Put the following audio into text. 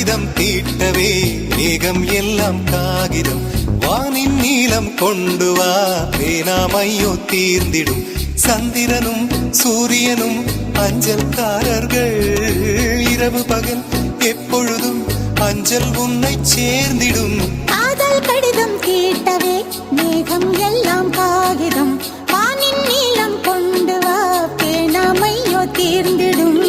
கடிதம் தீட்டவே மேகம் எல்லாம் காகிதம் வானின் நீளம் கொண்டு வா வேணாமையோ தீர்ந்திடும் சந்திரனும் சூரியனும் அஞ்சல்காரர்கள் இரவு பகல் எப்பொழுதும் அஞ்சல் உன்னை சேர்ந்திடும் காதல் கடிதம் தீட்டவே மேகம் எல்லாம் காகிதம் வானின் நீளம் கொண்டு வா வேணாமையோ தீர்ந்திடும்